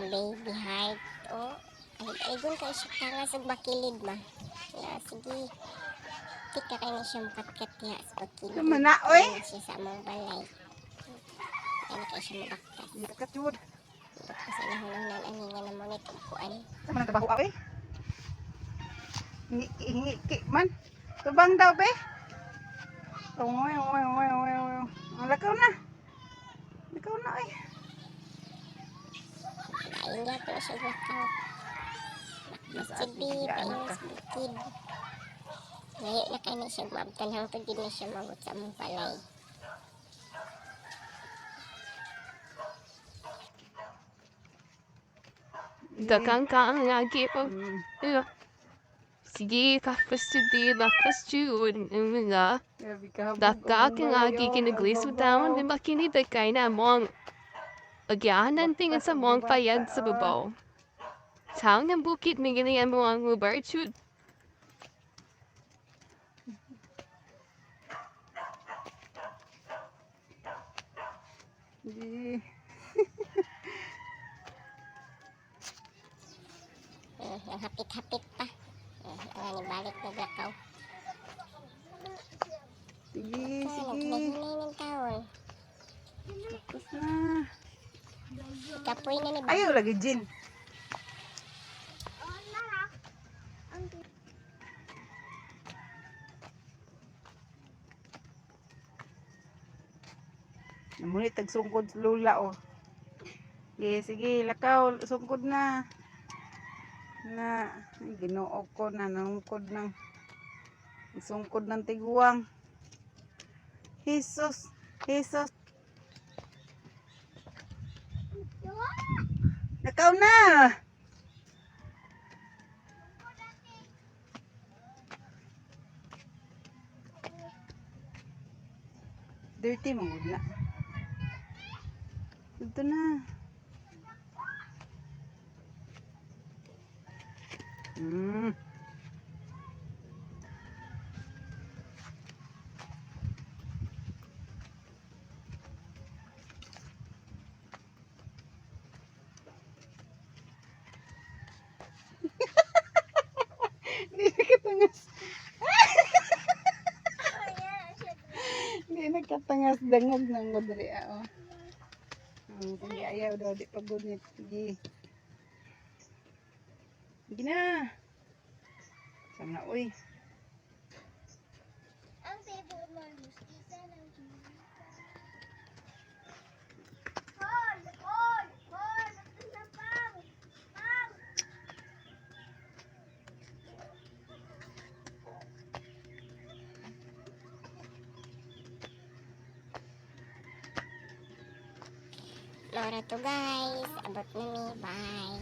baby heart. Oh, ay kayo siya tanga sa bakilid ba? Ya, sige. Tika kayo na siya mapatkat ya sa bakilid. Naman na, oy! Ayan siya sa among balay. Ayan kayo siya mabaktas. Yakat yun. Kasi nahulungan ang nga na mo na tumpuan. Sama ng trabaho, awe. Hingi man. Tubang daw, be. Ungoy. Lakaw na. Lakaw na, ay. Lain nga po siya lakaw. Sige, pain sa bukid. Ngayon na kayo na siya mabtan hangtod din na siya mabot sa among balay. Dagang ka ang lagi po. Sige, kapos today, lakas June, nga. Daka ka lagi kinaglis mo taon, di ba kinibigay na mong agyanan tingin sa mong payag sa babaw. Taong ng bukit, may ginayan mo ang lubar, chud. Di. Ang hapit-hapit pa. Ang balik na lakaw. Sige. Naghinay ng taon. Tapos na. Ikapoy na ni ba? Ayaw lagi, Jin. Namunit tagsungkod sa lula, oh. Sige, lakaw, sungkod na. Ay, ginoo ko na, nangungkod ng sungkod ng tiguang. Jesus. Lakaw na. Dirty mangod na. Ito na. Hindi nakatangas. Hindi nakatangas. Dangog ng madali. Sige, ayaw daw. Di pagunit. Sige. Sige na. Sana, uy. Ang favorite mo, isa ng Laura to guys. Abot na ni. Bye.